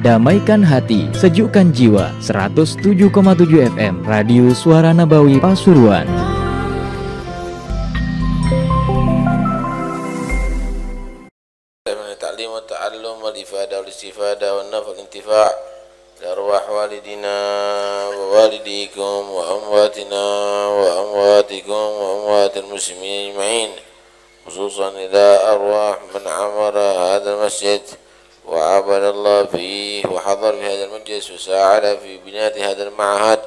Damaikan hati, sejukkan jiwa. 107,7 FM Radio Suara Nabawi Pasuruan. Ta'lim wa ta'allum wal ifadah wal istifada wal nafa wal intifa' arwah walidina wa walidikum wa amwatina wa amwatikum wa amwatil muslimin ajma'in, khususan ila arwah man amara hadha al-masjid وعبد الله فيه وحضر في هذا المجلس وساعد في بناء هذا المعهد،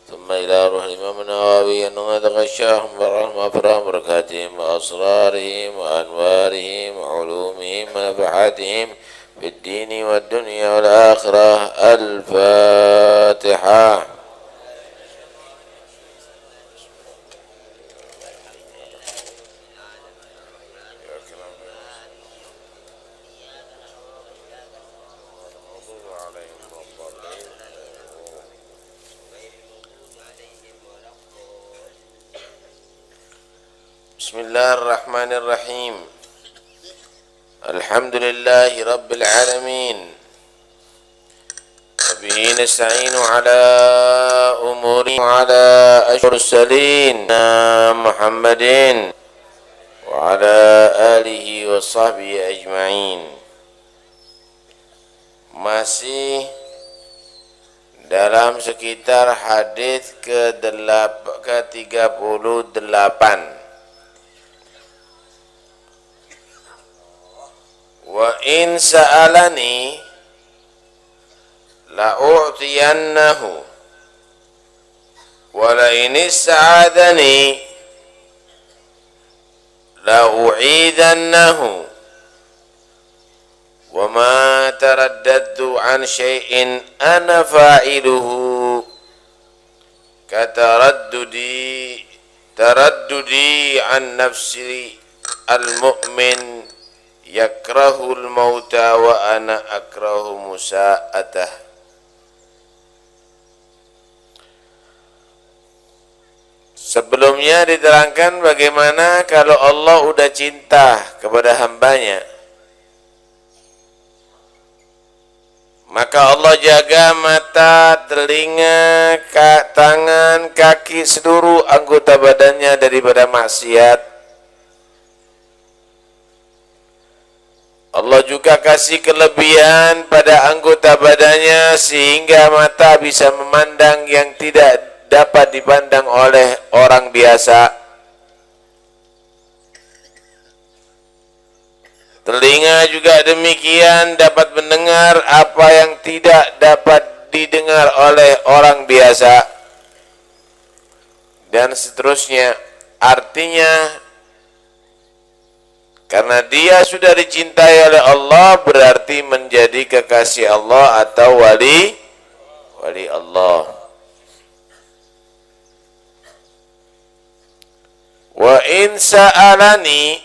ثم إلى روح الإمام النووي أن نتغشاهم برحمة بركاتهم وأسرارهم وأنوارهم وعلومهم ونفحاتهم في الدين والدنيا والآخرة. الفاتحة. Bismillahirrahmanirrahim. Alhamdulillahi Rabbil Alamin. Wabihi nasta'inu ala umuri wa ala mursalin Muhammadin wa ala alihi wa sahbihi ajma'in. Masih dalam sekitar hadis ke-38. Wa in sa'alani la'u'tiyannahu wa la in ista'adani la'u'idannahu wa ma taraddadtu an syai'in ana fa'iluhu taraddudi an nafsi al-mu'min yakrahul mauta wa ana akrahu musa'atah. Sebelumnya diterangkan bagaimana kalau Allah udah cinta kepada hambanya, maka Allah jaga mata, telinga, tangan, kaki, seluruh anggota badannya daripada maksiat. Allah juga kasih kelebihan pada anggota badannya sehingga mata bisa memandang yang tidak dapat dipandang oleh orang biasa. Telinga juga demikian, dapat mendengar apa yang tidak dapat didengar oleh orang biasa. Dan seterusnya. Artinya, karena dia sudah dicintai oleh Allah, berarti menjadi kekasih Allah atau wali Allah. Wa in sa'alani,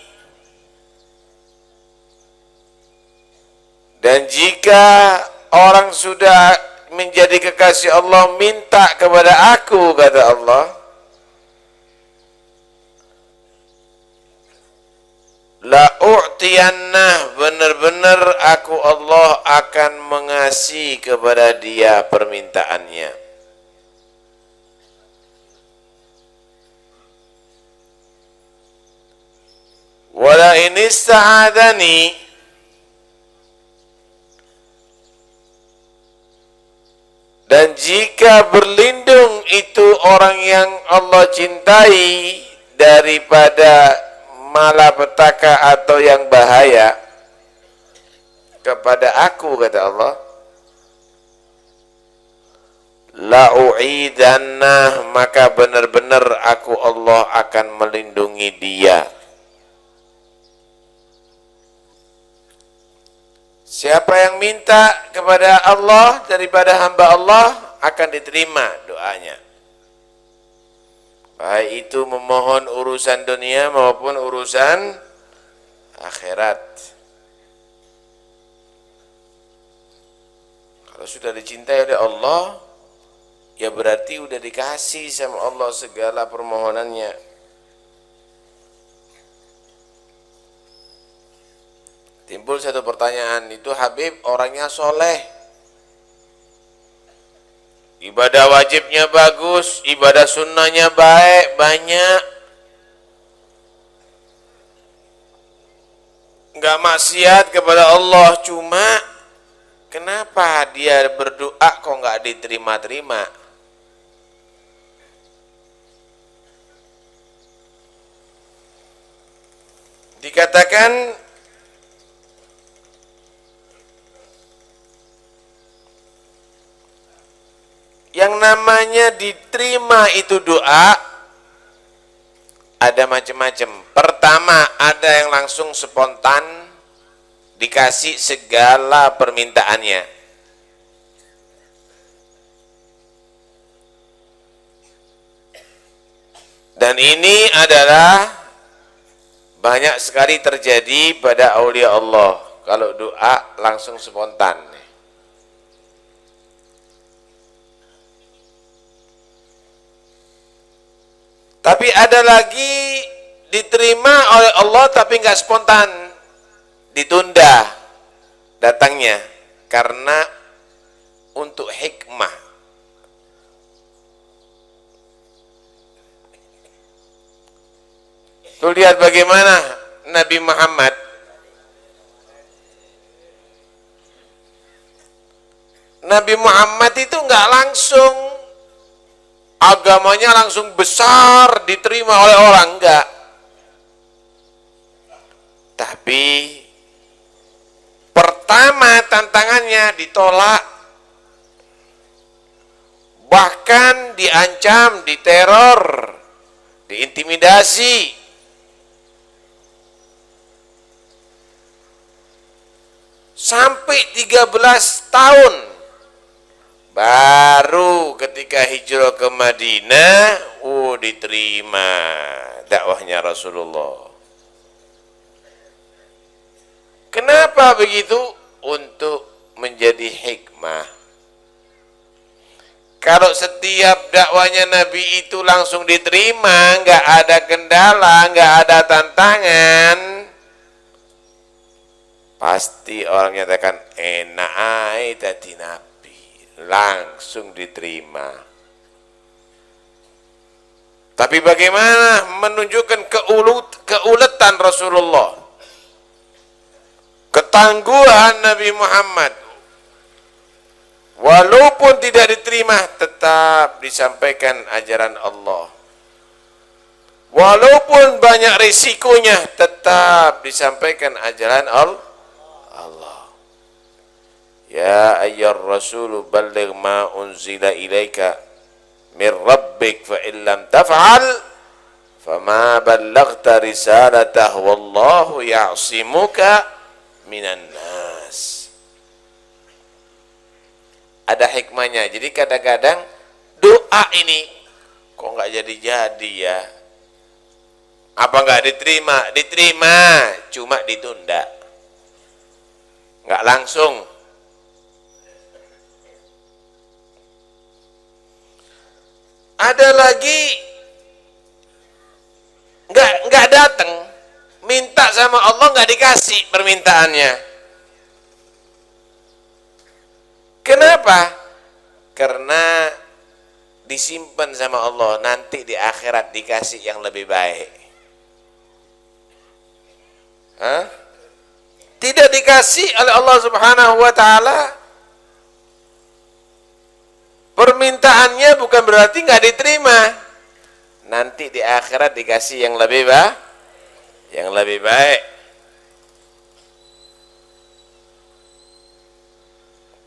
dan jika orang sudah menjadi kekasih Allah minta kepada aku, kata Allah, la'u'tiyannah, benar-benar aku Allah akan mengasihi kepada dia permintaannya. Wala in ista'adani, dan jika berlindung itu orang yang Allah cintai daripada malapetaka atau yang bahaya kepada aku, kata Allah, la'u'idannah, maka benar-benar aku Allah akan melindungi dia. Siapa yang minta kepada Allah daripada hamba Allah akan diterima doanya. Baik itu memohon urusan dunia maupun urusan akhirat. Kalau sudah dicintai oleh Allah, ya berarti sudah dikasih sama Allah segala permohonannya. Timbul satu pertanyaan, itu Habib orangnya soleh, ibadah wajibnya bagus, ibadah sunnahnya baik, banyak, nggak maksiat kepada Allah, cuma kenapa dia berdoa kok nggak diterima-terima? Dikatakan yang namanya diterima itu doa ada macam-macam. Pertama, ada yang langsung spontan dikasih segala permintaannya. Dan ini adalah banyak sekali terjadi pada aulia Allah. Kalau doa langsung spontan. Tapi ada lagi diterima oleh Allah tapi nggak spontan, ditunda datangnya karena untuk hikmah. Tuh lihat bagaimana Nabi Muhammad itu nggak langsung agamanya langsung besar diterima oleh orang, enggak. Tapi pertama tantangannya ditolak, bahkan diancam, diteror, diintimidasi. Sampai 13 tahun baru ketika hijrah ke Madinah, diterima dakwahnya Rasulullah. Kenapa begitu? Untuk menjadi hikmah. Kalau setiap dakwanya Nabi itu langsung diterima, nggak ada kendala, nggak ada tantangan, pasti orang nyatakan enak aja tadi Nabi, langsung diterima. Tapi bagaimana menunjukkan keuletan Rasulullah, ketangguhan Nabi Muhammad, walaupun tidak diterima tetap disampaikan ajaran Allah, walaupun banyak risikonya tetap disampaikan ajaran Allah. Ya ayyuhar rasul balligh ma unzila ilaika min rabbik fa in lam taf'al fama ballaghta risalatah wallahu ya'simuka minan nas. Ada hikmahnya. Jadi kadang-kadang doa ini kok nggak jadi-jadi ya? Apa nggak diterima? Diterima, cuma ditunda, nggak langsung. Ada lagi nggak datang, minta sama Allah nggak dikasih permintaannya. Kenapa? Karena disimpan sama Allah, nanti di akhirat dikasih yang lebih baik. Tidak dikasih oleh Allah Subhanahu wa Ta'ala, permintaannya bukan berarti nggak diterima. Nanti di akhirat dikasih yang lebih baik.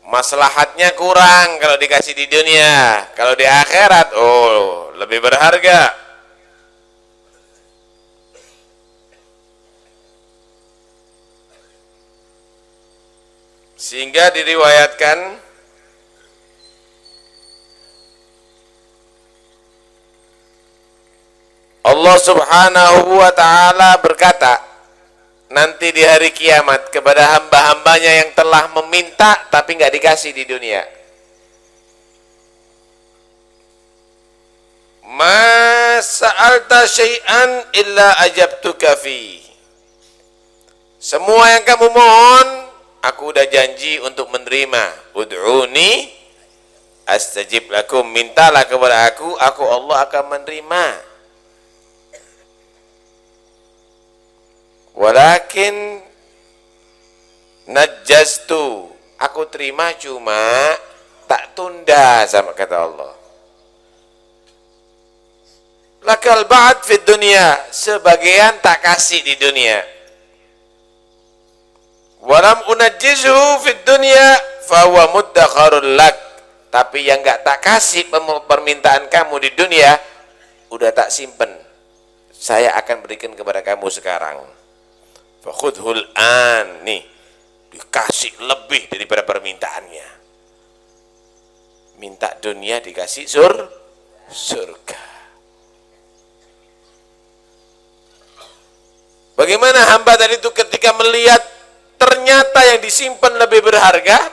Maslahatnya kurang kalau dikasih di dunia, kalau di akhirat lebih berharga. Sehingga diriwayatkan Allah Subhanahu wa Ta'ala berkata nanti di hari kiamat kepada hamba-hambanya yang telah meminta tapi nggak dikasih di dunia, ma sa'alta syai'an illa ajabtuka fi. Semua yang kamu mohon, aku udah janji untuk menerima. Ud'uni astajib lakum, mintalah kepada aku Allah akan menerima. Walakin najjastu, aku terima cuma tak tunda, sama kata Allah. Lakal ba'd fid dunya, sebagian tak kasih di dunia. Walam unajjizu fid dunya fa huwa muddakharul lak, tapi yang enggak tak kasih permintaan kamu di dunia udah tak simpen, saya akan berikan kepada kamu sekarang. Fakhudhul an, nih dikasih lebih daripada permintaannya. Minta dunia dikasih surga. Bagaimana hamba tadi itu ketika melihat ternyata yang disimpan lebih berharga,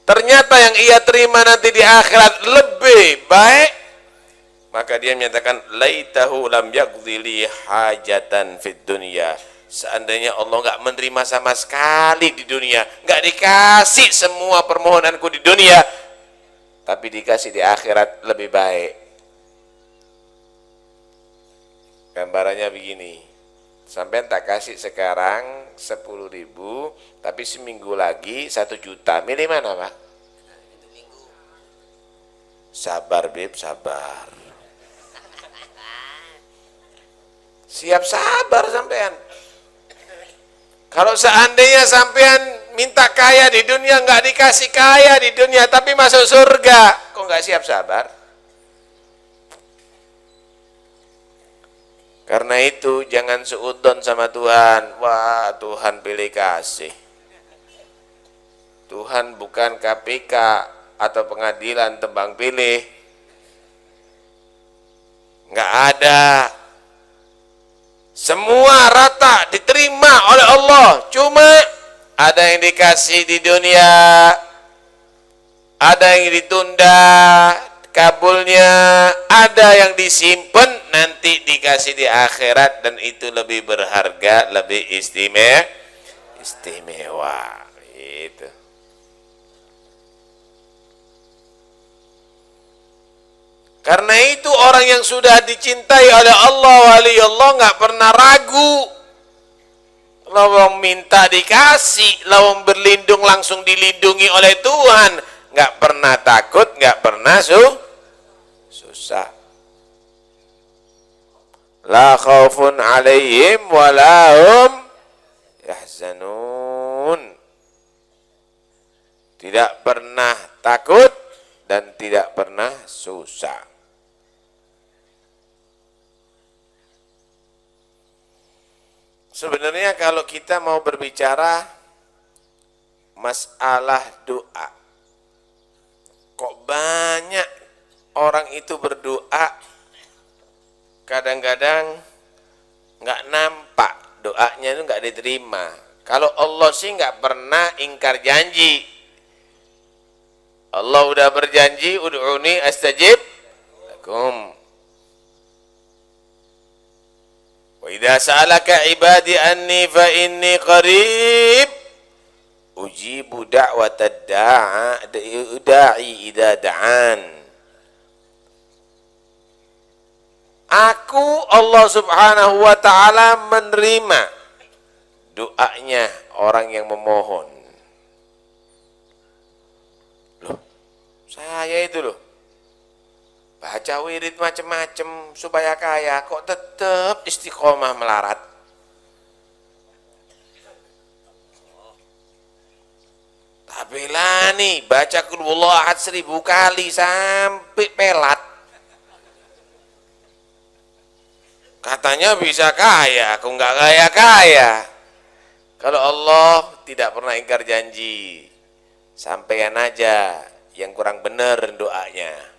ternyata yang ia terima nanti di akhirat lebih baik, maka dia menyatakan laitahu lam yaqdi li hajatan fid dunya. Seandainya Allah enggak menerima sama sekali di dunia, enggak dikasih semua permohonanku di dunia, tapi dikasih di akhirat lebih baik. Gambarannya begini, sampai tak kasih sekarang 10.000, tapi seminggu lagi 1 juta, milih mana Pak? Sabar Bib, sabar. Siap sabar sampean. Kalau seandainya sampean minta kaya di dunia, nggak dikasih kaya di dunia, tapi masuk surga, kok nggak siap sabar? Karena itu jangan seudon sama Tuhan. Wah, Tuhan pilih kasih. Tuhan bukan KPK atau pengadilan tebang pilih. Nggak ada. Semua rata diterima oleh Allah. Cuma ada yang dikasih di dunia, ada yang ditunda kabulnya, ada yang disimpan nanti dikasih di akhirat, dan itu lebih berharga, lebih istimewa. Itu. Karena itu orang yang sudah dicintai oleh Allah, wali Allah, nggak pernah ragu. Lawang minta dikasih, lawang berlindung langsung dilindungi oleh Tuhan, nggak pernah takut, nggak pernah susah. La khaufun alaihim wa la hum yahzanun. Tidak pernah takut dan tidak pernah susah. Sebenarnya kalau kita mau berbicara masalah doa, kok banyak orang itu berdoa kadang-kadang nggak nampak doanya itu nggak diterima. Kalau Allah sih nggak pernah ingkar janji. Allah udah berjanji, ud'uni astajib lakum. Wa idza sa'alaka ibadi anni fa inni qarib ujibu da'watad da'i idza da'an. Aku Allah Subhanahu wa ta'ala menerima doanya orang yang memohon. Loh, saya itu loh baca wirid macam-macam supaya kaya, kok tetap istiqomah melarat. Tapi lah nih baca Qul Huwallahu Ahad 1000 kali sampai pelat. Katanya bisa kaya, aku nggak kaya-kaya. Kalau Allah tidak pernah ingkar janji, sampaian aja yang kurang benar doanya.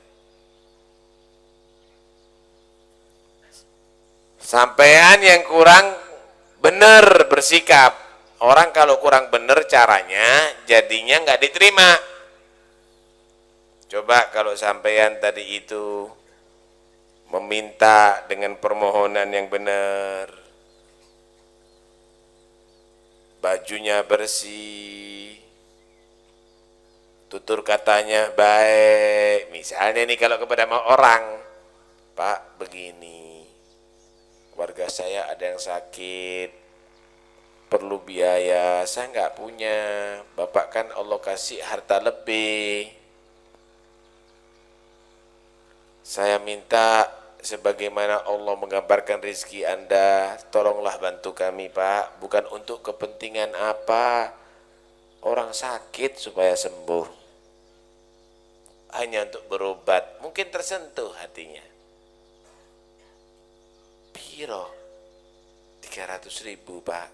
Sampaian yang kurang benar bersikap. Orang kalau kurang benar caranya, jadinya nggak diterima. Coba kalau sampaian tadi itu meminta dengan permohonan yang benar, bajunya bersih, tutur katanya baik. Misalnya nih kalau kepada orang, Pak begini, keluarga saya ada yang sakit, perlu biaya, saya nggak punya, Bapak kan Allah kasih harta lebih, saya minta sebagaimana Allah menggambarkan rezeki Anda, tolonglah bantu kami Pak, bukan untuk kepentingan apa, orang sakit supaya sembuh, hanya untuk berobat, mungkin tersentuh hatinya. Piro? 300.000 Pak.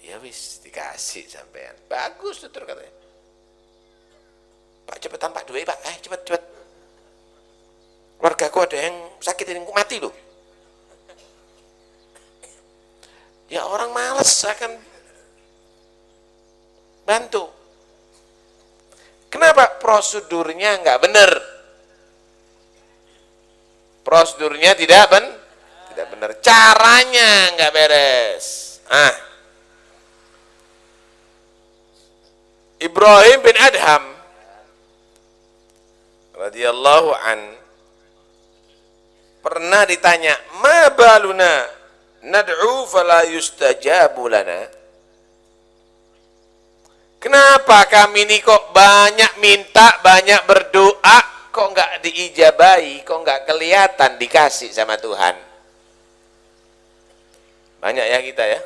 Ya wis, dikasih sampean. Bagus tutur katanya. Pak cepetan Pak duit Pak, cepet. Keluargaku ada yang sakit ini mati loh. Ya orang males akan bantu. Kenapa? Prosedurnya nggak benar. Prosedurnya tidak benar. Caranya nggak beres. Ibrahim bin Adham radhiyallahu an pernah ditanya, ma baluna nad'u fala yustajabu lana. Kenapa kami ini kok banyak minta, banyak berdoa, kok nggak diijabahi, kok nggak kelihatan dikasih sama Tuhan? Banyak ya kita ya,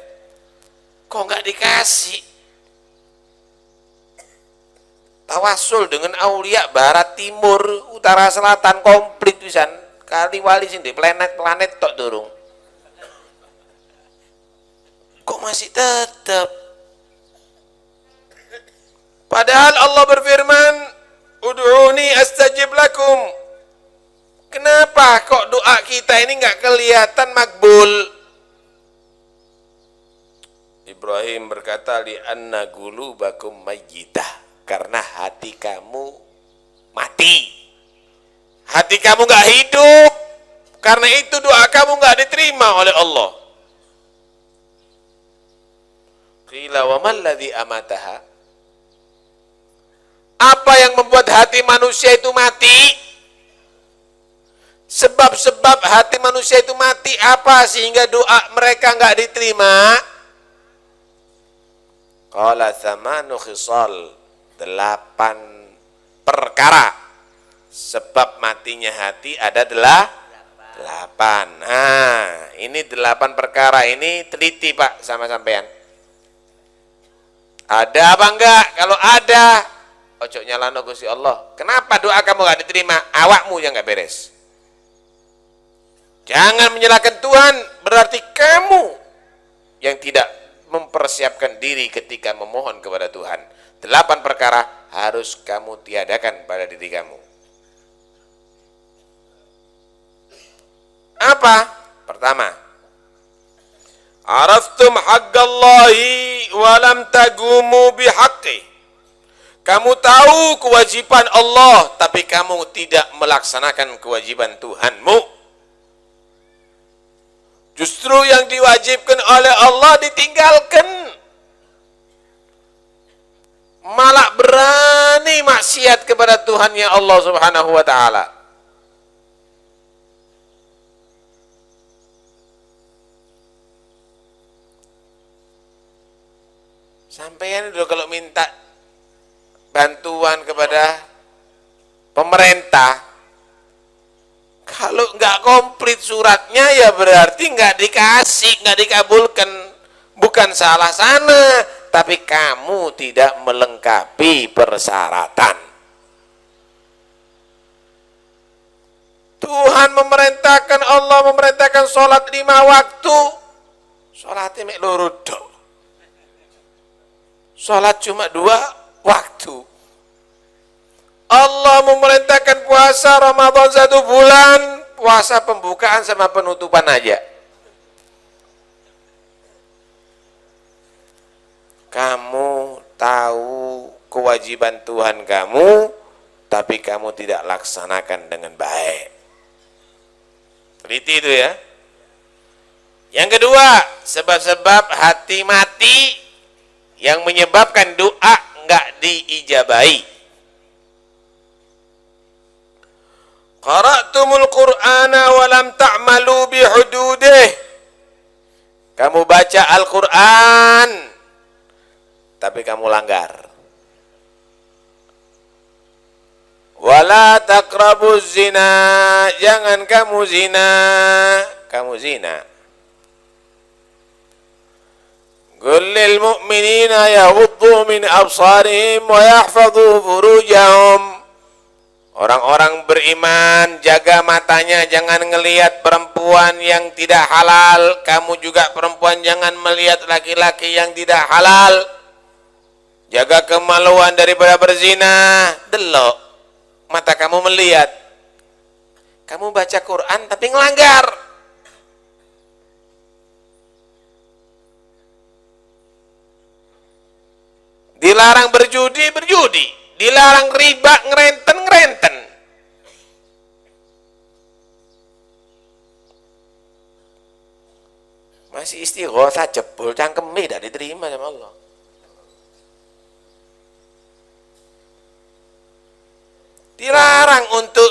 kok nggak dikasih? Tawasul dengan aulia barat, timur, utara, selatan, komplit pisan. Kali wali sini planet-planet tok durung. Kok masih tetap? Padahal Allah berfirman, ud'uni astajib lakum. Kenapa kok doa kita ini nggak kelihatan makbul? Ibrahim berkata, li anna gulubakum mayyitah, karena hati kamu mati. Hati kamu nggak hidup, karena itu doa kamu nggak diterima oleh Allah. Qila wa mal ladzi amataha? Apa yang membuat hati manusia itu mati? Sebab-sebab hati manusia itu mati apa sehingga doa mereka nggak diterima? Qala thamanu khisal, 8 perkara sebab matinya hati ada 8. Nah, ini 8 perkara ini teliti Pak sama sampean. Ada apa enggak? Kalau ada, ojo nyalano Gusti Allah. Kenapa doa kamu enggak diterima? Awakmu yang enggak beres. Jangan menyalahkan Tuhan, berarti kamu yang tidak mempersiapkan diri ketika memohon kepada Tuhan. 8 perkara harus kamu tiadakan pada diri kamu. Apa? Pertama, araftum haqqallahi wa lam tagumu bihaqqi. Kamu tahu kewajiban Allah, tapi kamu tidak melaksanakan kewajiban Tuhanmu. Justru yang diwajibkan oleh Allah ditinggalkan. Malah berani maksiat kepada Tuhannya Allah Subhanahu wa ta'ala. Sampeyan dulu kalau minta bantuan kepada pemerintah, kalau nggak komplit suratnya ya berarti nggak dikasih, nggak dikabulkan. Bukan salah sana, tapi kamu tidak melengkapi persyaratan. Tuhan memerintahkan, Allah memerintahkan sholat 5 waktu. Sholatnya mek loro dok. Sholat cuma 2 waktu. Allah memerintahkan puasa Ramadan 1 bulan, puasa pembukaan sama penutupan aja. Kamu tahu kewajiban Tuhan kamu, tapi kamu tidak laksanakan dengan baik. Teliti itu ya. Yang kedua, sebab-sebab hati mati yang menyebabkan doa enggak diijabahi. Qara'tumul Qur'ana wa lam ta'malu bihududih. Kamu baca Al-Qur'an tapi kamu langgar. Wala taqrabuz zina, jangan kamu zina, Qul lil mu'minina yaghuddu min absarihim wa yahfadhu furujahum. Orang-orang beriman jaga matanya, jangan ngelihat perempuan yang tidak halal. Kamu juga perempuan jangan melihat laki-laki yang tidak halal. Jaga kemaluan daripada berzina. Delok mata kamu melihat. Kamu baca Quran tapi ngelanggar. Dilarang berjudi, dilarang riba, ngerenten. Masih istighosah jebol cangkeme tidak diterima sama Allah. Dilarang untuk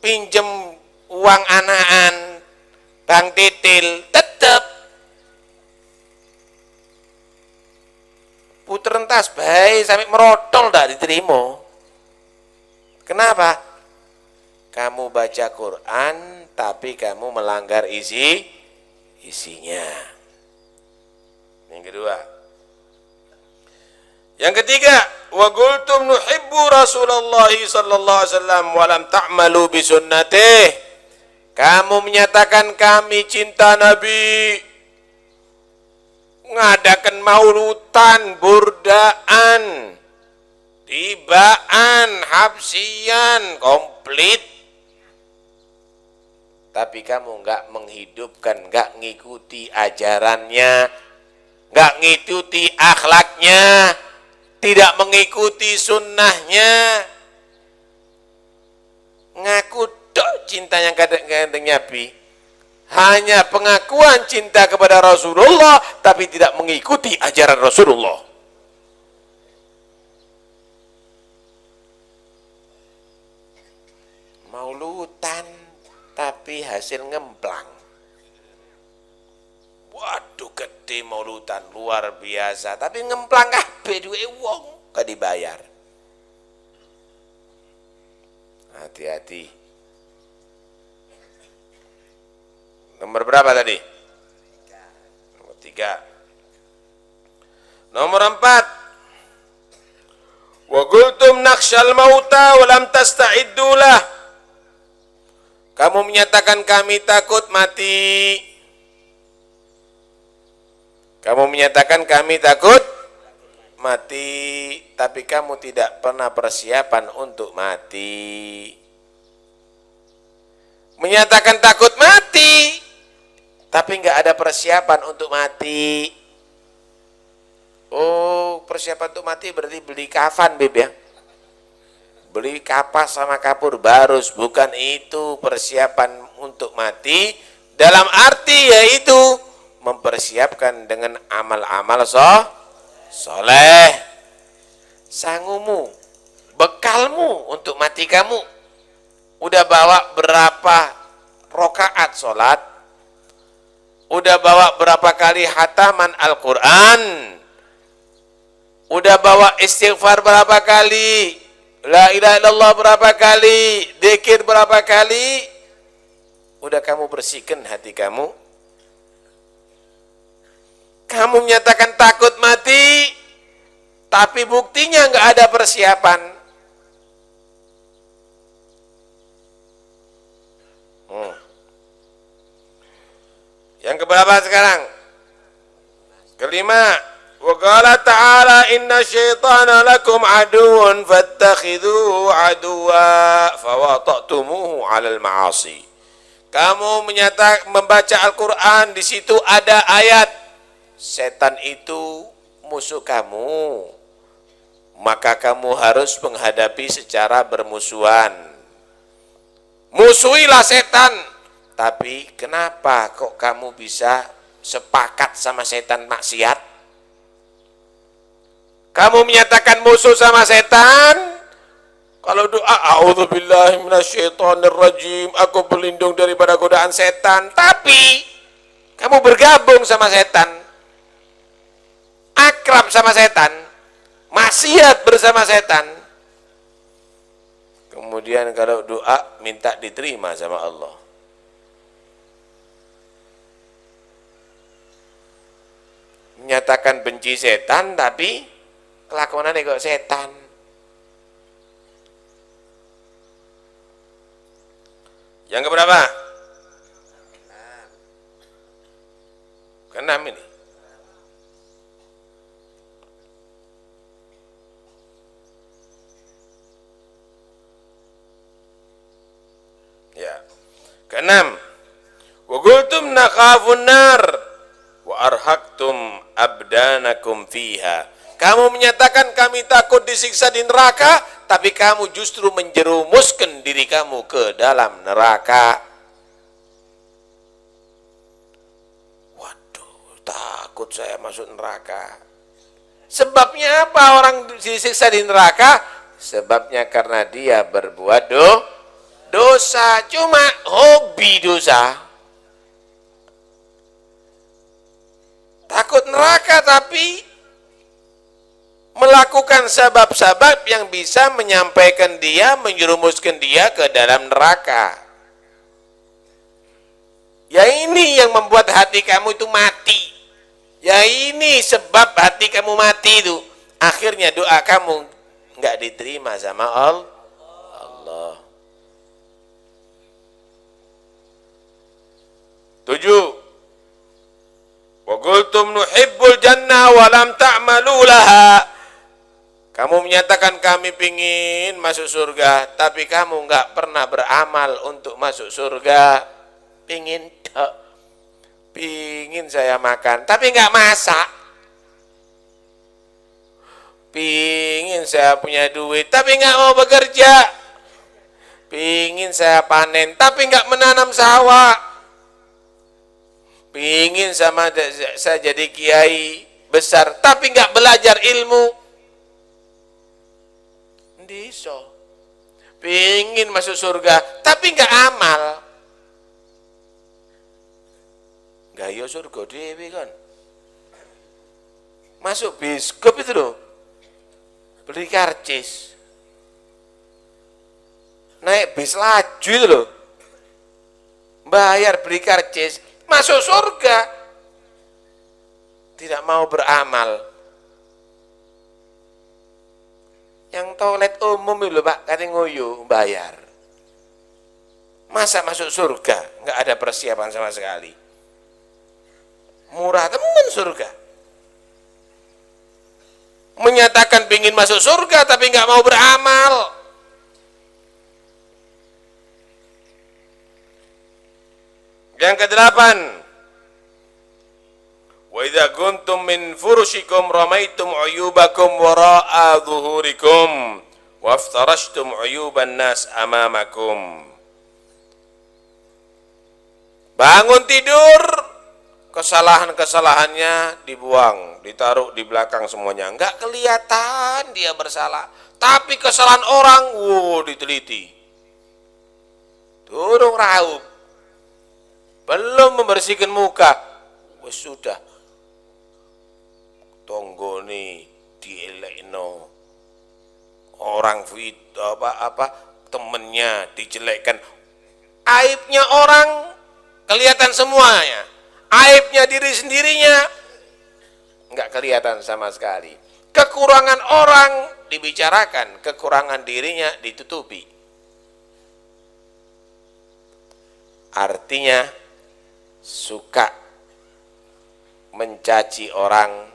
pinjem uang anakan, bank titil, tetap puter entas baik sampai merotol tidak diterima. Kenapa? Kamu baca Quran tapi kamu melanggar isinya. Yang kedua. Yang ketiga, wa qultum nuhibbu Rasulullah sallallahu alaihi wasallam wa lam ta'malu bi sunnatih. Kamu menyatakan kami cinta Nabi, ngadakan maulutan, burdaan, tibaan, habsian, komplit. Tapi kamu enggak menghidupkan, enggak ngikuti ajarannya, enggak ngikuti akhlaknya, tidak mengikuti sunnahnya. Ngaku dok cintanya kadang-kadang Nabi, hanya pengakuan cinta kepada Rasulullah tapi tidak mengikuti ajaran Rasulullah. Maulutan tapi hasil ngemplang. Waduh gede maulutan luar biasa tapi ngemplang kabeh duwe wong gak dibayar. Hati-hati. Nomor berapa tadi? Nomor 3. Nomor 4. Wa qultum nakhshal mauta wa lam tasta'iddu lah. Kamu menyatakan kami takut mati. Kamu menyatakan kami takut mati, tapi kamu tidak pernah persiapan untuk mati. Menyatakan takut mati, tapi enggak ada persiapan untuk mati. Oh, persiapan untuk mati berarti beli kafan, Beb ya. Beli kapas sama kapur barus, bukan itu persiapan untuk mati. Dalam arti yaitu mempersiapkan dengan amal-amal soleh. Sangumu, bekalmu untuk mati kamu. Udah bawa berapa rokaat sholat? Udah bawa berapa kali hataman Al-Quran? Udah bawa istighfar berapa kali? La ilaha illallah berapa kali? Dzikir berapa kali? Udah kamu bersihkan hati kamu? Kamu menyatakan takut mati, tapi buktinya nggak ada persiapan. Yang keberapa sekarang? Kelima. Wa qala ta'ala inna syaitana lakum aduun fattakhidhuhu aduwa fawata'tumuhu 'alal ma'asi. Kamu membaca Al-Qur'an, di situ ada ayat setan itu musuh kamu. Maka kamu harus menghadapi secara bermusuhan. Musuhilah setan. Tapi kenapa kok kamu bisa sepakat sama setan maksiat? Kamu menyatakan musuh sama setan. Kalau doa, a'udzubillahi minasyaitonirrajim, aku berlindung daripada godaan setan. Tapi kamu bergabung sama setan, akrab sama setan, maksiat bersama setan. Kemudian kalau doa minta diterima sama Allah. Menyatakan benci setan tapi kelakuannya kok setan. Yang keberapa? Keenam ini. Ya. Keenam. Wa qultum nakhafun nar wa arhaqtum abdanakum fiha. Kamu menyatakan kami takut disiksa di neraka, tapi kamu justru menjerumuskan diri kamu ke dalam neraka. Waduh, takut saya masuk neraka. Sebabnya apa orang disiksa di neraka? Sebabnya karena dia berbuat dosa, cuma hobi dosa. Takut neraka tapi melakukan sebab-sebab yang bisa menyampaikan dia, menjerumuskan dia ke dalam neraka. Ya ini yang membuat hati kamu itu mati. Ya ini sebab hati kamu mati itu. Akhirnya doa kamu nggak diterima sama Allah. 7. Wa qultum nuhibbul jannah wa lam ta'malu laha. Kamu menyatakan kami pingin masuk surga, tapi kamu nggak pernah beramal untuk masuk surga. Pingin saya makan, tapi nggak masak. Pingin saya punya duit, tapi nggak mau bekerja. Pingin saya panen, tapi nggak menanam sawah. Pingin saya jadi kiai besar, tapi nggak belajar ilmu. Diso. Pingin masuk surga, tapi nggak amal. Gaya surga dewi kan. Masuk biskop itu loh. Beli karcis. Naik bis laju itu loh. Bayar beli karcis. Masuk surga. Tidak mau beramal. Yang toilet umum itu Pak, katanya ngoyo, bayar. Masa masuk surga, nggak ada persiapan sama sekali. Murah teman surga. Menyatakan pingin masuk surga, tapi nggak mau beramal. Yang ke-8. Wa idza kuntum min furushikum ramaitum uyubakum wara'a zuhurikum waftarashtum uyuban nas amamakum. Bangun tidur, kesalahan-kesalahannya dibuang, ditaruh di belakang semuanya. Enggak kelihatan dia bersalah, tapi kesalahan orang diteliti. Turun raup. Belum membersihkan muka, wes sudah tonggoni dielekno, orang apa temennya dijelekkan, aibnya orang kelihatan semuanya, aibnya diri sendirinya nggak kelihatan sama sekali, kekurangan orang dibicarakan, kekurangan dirinya ditutupi. Artinya suka mencaci orang,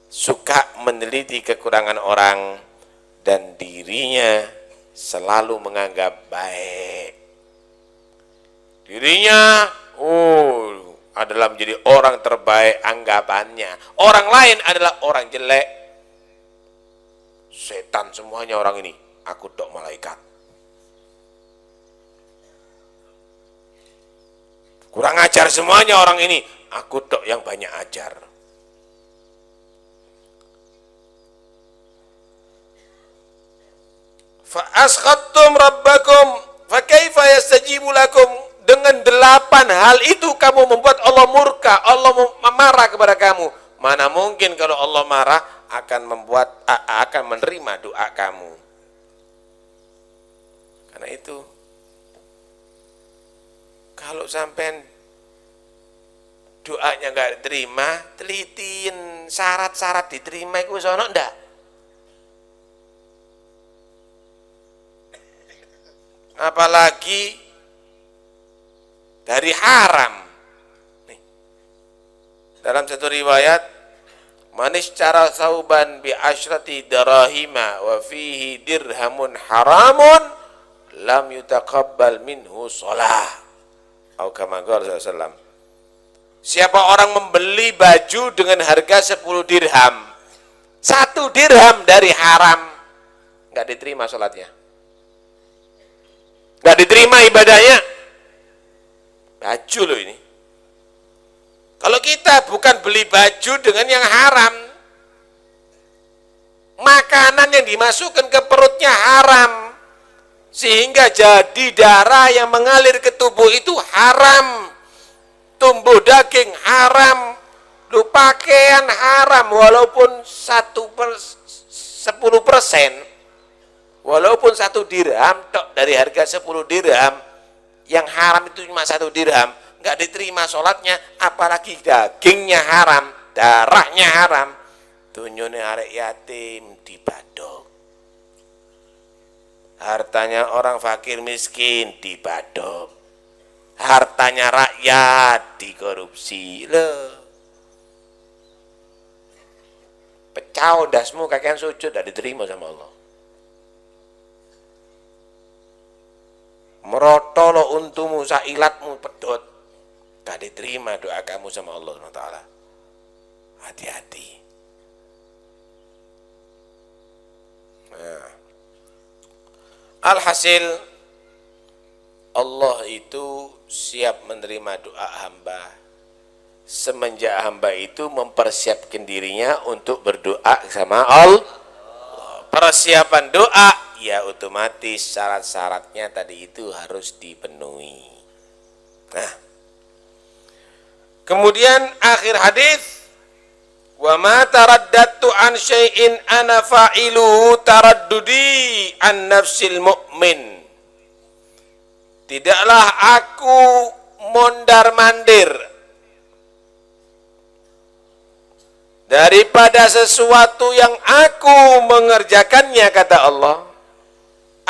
suka meneliti kekurangan orang, dan dirinya selalu menganggap baik. Dirinya adalah menjadi orang terbaik anggapannya. Orang lain adalah orang jelek. Setan semuanya orang ini, aku tok malaikat. Kurang ajar semuanya orang ini, aku tok yang banyak ajar. fa askhattum rabbakum fa kaifa yastajibu lakum. Dengan 8 hal itu kamu membuat Allah murka, Allah marah kepada kamu. Mana mungkin kalau Allah marah akan menerima doa kamu. Karena itu kalau sampai doanya enggak diterima, telitiin syarat-syarat diterima itu sono ndak? Apalagi dari haram. Nih. Dalam satu riwayat, manis cara sauban bi asyrati darahima wa fihi dirhamun haramun lam yutaqabbal minhu shalah. Atau kama qala sallallahu. Siapa orang membeli baju dengan harga 10 dirham, 1 dirham dari haram, enggak diterima salatnya. Enggak diterima ibadahnya. Baju loh ini. Kalau kita bukan beli baju dengan yang haram, makanan yang dimasukkan ke perutnya haram, sehingga jadi darah yang mengalir ke tubuh itu haram, tumbuh daging haram, pakaian haram, walaupun 10%, walaupun 1 dirham tok dari harga 10 dirham, yang haram itu cuma 1 dirham, nggak diterima sholatnya, apalagi dagingnya haram, darahnya haram, dunyone arek yatim dibadok, hartanya orang fakir miskin dibadok, hartanya rakyat dikorupsi. Loh, pecah dasmu kakean sujud tidak diterima sama Allah. Merotolo untumu sailatmu pedot, gak diterima doa kamu sama Allah SWT. Hati-hati. Nah. Alhasil Allah itu siap menerima doa hamba semenjak hamba itu mempersiapkan dirinya untuk berdoa sama Allah. Persiapan doa ya otomatis syarat-syaratnya tadi itu harus dipenuhi. Nah, kemudian akhir hadis, wa ma taraddadtu an syai'in ana fa'iluhu taraddudi an nafsil mu'min. Tidaklah aku mondar-mandir daripada sesuatu yang aku mengerjakannya, kata Allah.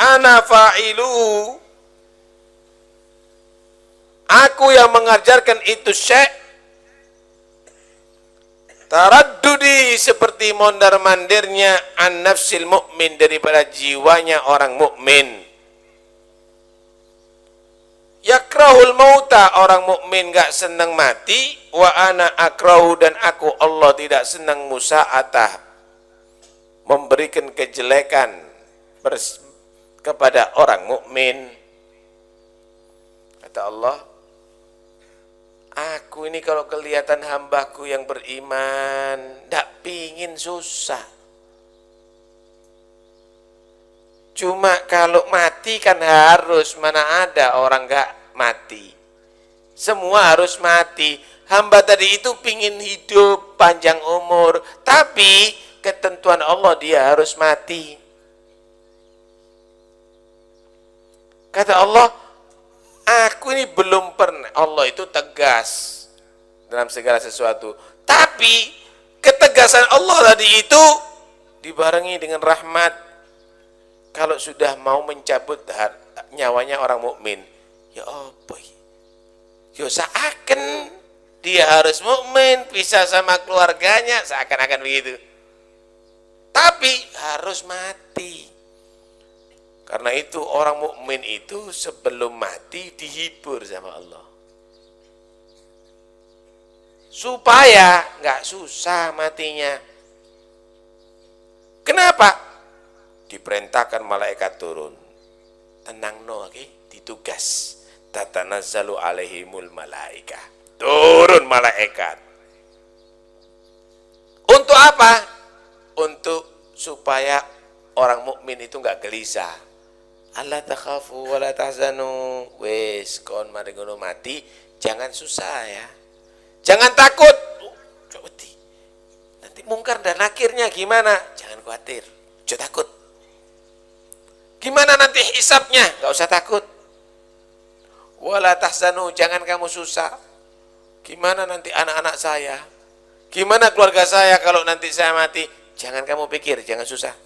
Ana fa'iluhu, aku yang mengajarkan itu syai', taraddudi seperti mondar-mandirnya an nafsil mu'min daripada jiwanya orang mukmin. Yakrahul mauta, orang mukmin enggak senang mati, wa ana akrahu, dan aku Allah tidak senang musa'atah, memberikan kejelekan kepada orang mukmin. Kata Allah, aku ini kalau kelihatan hambaku yang beriman, tidak pingin susah. Cuma kalau mati kan harus, mana ada orang enggak mati. Semua harus mati. Hamba tadi itu pingin hidup panjang umur, tapi ketentuan Allah dia harus mati. Kata Allah, aku ini belum pernah, Allah itu tegas dalam segala sesuatu. Tapi ketegasan Allah tadi itu dibarengi dengan rahmat. Kalau sudah mau mencabut nyawanya orang mukmin, ya apa? Ya seakan dia harus mukmin, pisah sama keluarganya, seakan-akan begitu. Tapi harus mati. Karena itu orang mukmin itu sebelum mati dihibur sama Allah, supaya nggak susah matinya. Kenapa? Diperintahkan malaikat turun. Tenang no, okay? Ditugas. Tatanazzalu alaihimul malaikah. Turun malaikat. Untuk apa? Untuk supaya orang mukmin itu nggak gelisah. Allah takhafu wa la tahzanu. Wis kon mari ngono mati, jangan susah ya. Jangan takut. Coba nanti mungkar dan nakirnya gimana? Jangan khawatir. Jangan takut. Gimana nanti hisabnya? Enggak usah takut. Wa la tahzanu, jangan kamu susah. Gimana nanti anak-anak saya? Gimana keluarga saya kalau nanti saya mati? Jangan kamu pikir, jangan susah.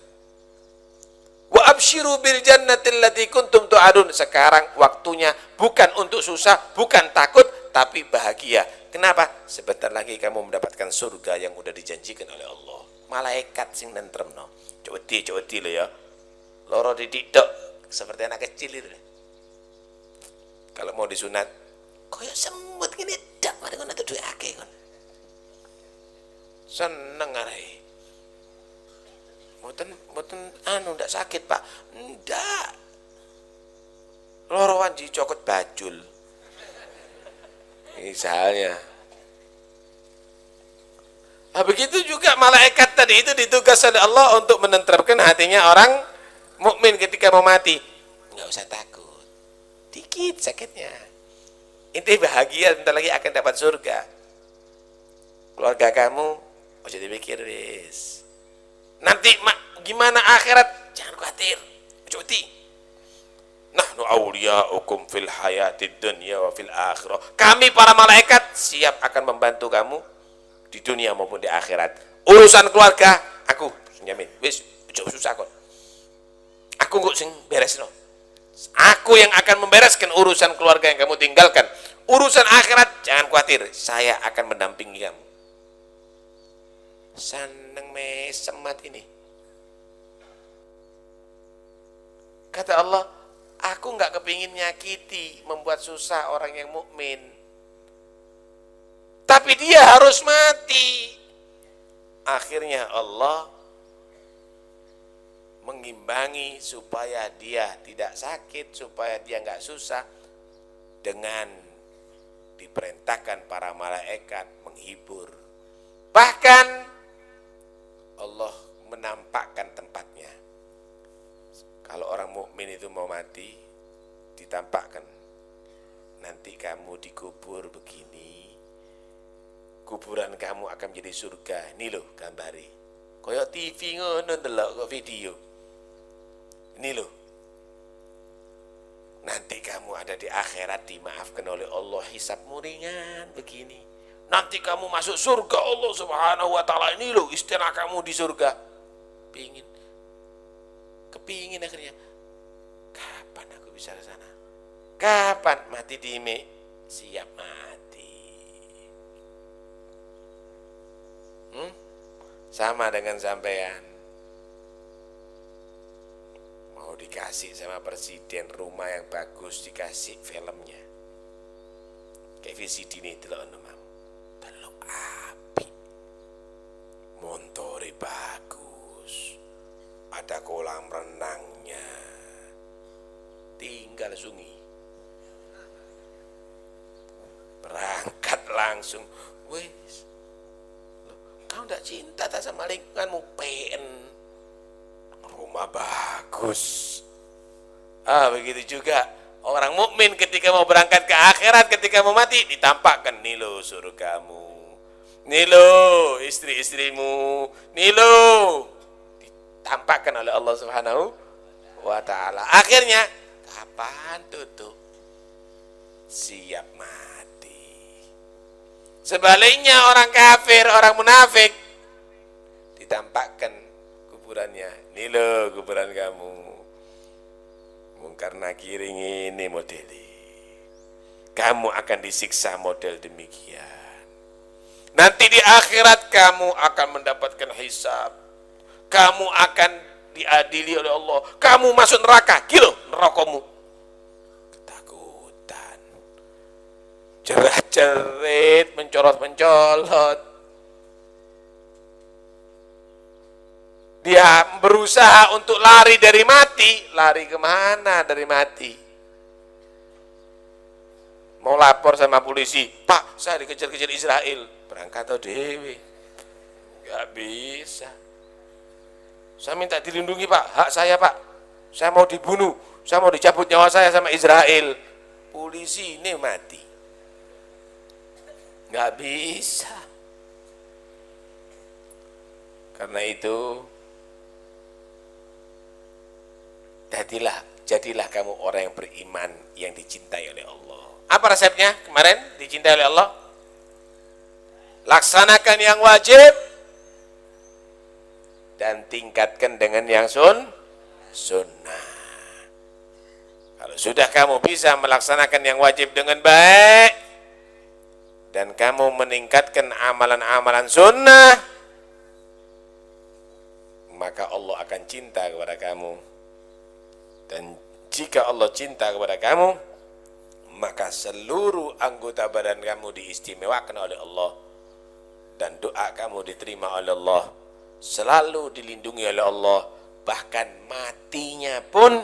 Wa absyiru bil jannatil lati kuntum tu'adun. Sekarang waktunya bukan untuk susah, bukan takut, tapi bahagia. Kenapa? Sebentar lagi kamu mendapatkan surga yang sudah dijanjikan oleh Allah. Malaikat sing nentremno. Coba di lo ya. Loro didik dok, seperti anak kecil itu. Kalau mau disunat, koyo semut gini dak, mari ngono tuh akeh kon. Seneng arai. Mboten ndak sakit, Pak. Ndak. Loro wanji cokot bajul. Misalnya. Nah, begitu juga malaikat tadi itu ditugas oleh Allah untuk menenteramkan hatinya orang mukmin ketika mau mati. Enggak usah takut. Dikit sakitnya. Inti bahagia, bentar lagi akan dapat surga. Keluarga kamu, ojo dipikir wis. Nanti gimana akhirat? Jangan khawatir. Cuti. Nahnu awliya'ukum fil hayatid dunya wa fil akhirah. Kami para malaikat siap akan membantu kamu di dunia maupun di akhirat. Urusan keluarga aku jamin. Wis ojo susah kok. Aku kok sing beresno. Aku yang akan membereskan urusan keluarga yang kamu tinggalkan. Urusan akhirat jangan khawatir, saya akan mendampingi kamu. Seneng semat ini. Kata Allah, aku nggak kepingin nyakiti, membuat susah orang yang mukmin. Tapi dia harus mati. Akhirnya Allah mengimbangi supaya dia tidak sakit, supaya dia nggak susah dengan diperintahkan para malaikat menghibur. Bahkan Allah menampakkan tempatnya. Kalau orang mukmin itu mau mati, ditampakkan. Nanti kamu dikubur begini. Kuburan kamu akan menjadi surga. Ini loh gambari. Koyok TV ngono ndelok kok video. Ini loh. Nanti kamu ada di akhirat dimaafkan oleh Allah, hisabmu ringan begini. Nanti kamu masuk surga Allah Subhanahu wa taala. Ini loh istilah kamu di surga. Kepingin akhirnya. Kapan aku bisa ke sana? Kapan mati dime? Siap mati. Sama dengan sampean. Mau dikasih sama presiden rumah yang bagus, dikasih filmnya. Kayak VCD nih delok mam. Delok api. Montore bagus. Ada kolam renangnya. Tinggal sungi. Berangkat langsung. Wes. Kau tidak cinta tak sama lingkunganmu, PN. Rumah bagus. Begitu juga orang mukmin ketika mau berangkat ke akhirat, ketika mau mati ditampakkan, nih lo surgamu, nih lo istri-istrimu, nih lo ditampakkan oleh Allah Subhanahu wa taala. Akhirnya kapan tutup? Siap mati. Sebaliknya orang kafir, orang munafik ditampakkan kuburannya. Nih lo kuburan kamu. Mungkar nakiring ini modeli. Kamu akan disiksa model demikian. Nanti di akhirat kamu akan mendapatkan hisab. Kamu akan diadili oleh Allah. Kamu masuk neraka, gila nerakamu. Ketakutan. Jerat-jerit, mencolot-mencolot. Dia berusaha untuk lari dari mati. Lari kemana dari mati? Mau lapor sama polisi, Pak, saya dikejar-kejar Israel. Berangkat atau dewe? Gak bisa. Saya minta dilindungi Pak, hak saya Pak. Saya mau dibunuh. saya mau dicabut nyawa saya sama Israel. Polisi ini mati. Nggak bisa. Karena itu, jadilah kamu orang yang beriman, yang dicintai oleh Allah. Apa resepnya kemarin dicintai oleh Allah? Laksanakan yang wajib dan tingkatkan dengan yang sunnah. Kalau sudah kamu bisa melaksanakan yang wajib dengan baik dan kamu meningkatkan amalan-amalan sunnah, maka Allah akan cinta kepada kamu. Dan jika Allah cinta kepada kamu, maka seluruh anggota badan kamu diistimewakan oleh Allah, dan doa kamu diterima oleh Allah, selalu dilindungi oleh Allah. Bahkan matinya pun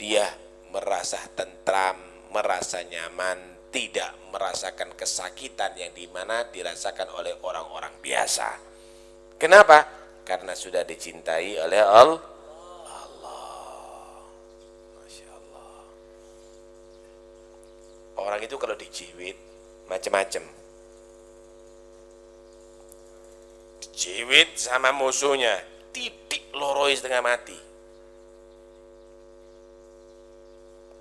dia merasa tentram, merasa nyaman, tidak merasakan kesakitan yang dimana dirasakan oleh orang-orang biasa. Kenapa? Karena sudah dicintai oleh Allah. Masya Allah. Orang itu kalau dijiwit macam-macam. Dijiwit sama musuhnya, titik loroi setengah mati.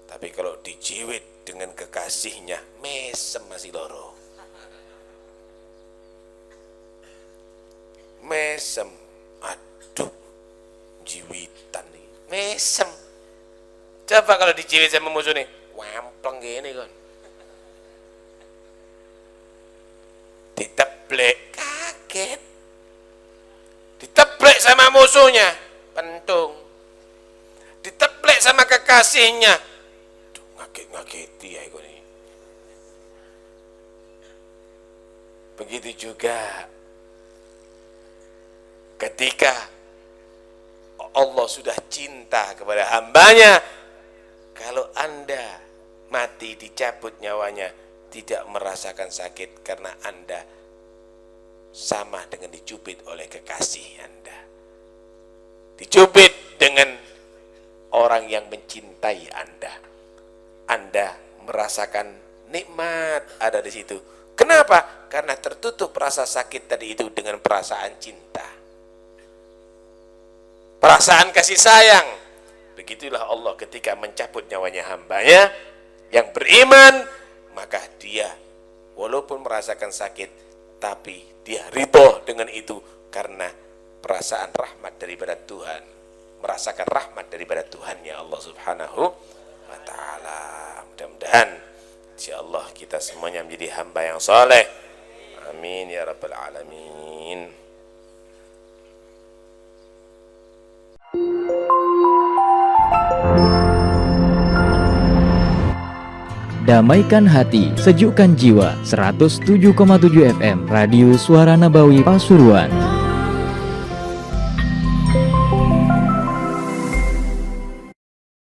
Tapi kalau dijiwit dengan kekasihnya, mesem masih loro. Mesem, aduh, jiwitan nih, mesem. Coba kalau dijiwit sama musuh nih, wampleng gini kan. Diteplek, kaget. Diteplek sama musuhnya, pentung. Diteplek sama kekasihnya, ngaketi ya ini. Begitu juga ketika Allah sudah cinta kepada hambanya, kalau Anda mati dicabut nyawanya, tidak merasakan sakit karena Anda sama dengan dicubit oleh kekasih Anda. Dicubit dengan orang yang mencintai Anda. Anda merasakan nikmat ada di situ. Kenapa? Karena tertutup rasa sakit tadi itu dengan perasaan cinta, perasaan kasih sayang. Begitulah Allah ketika mencabut nyawanya hambanya yang beriman, maka dia walaupun merasakan sakit, tapi dia ridho dengan itu karena perasaan rahmat daripada Tuhan, merasakan rahmat daripada Tuhan ya Allah subhanahu wa ta'ala. Mudah-mudahan insyaallah kita semuanya menjadi hamba yang saleh. Amin ya rabbal alamin. Damaikan hati, sejukkan jiwa. 107,7 FM Radio Suara Nabawi Pasuruan.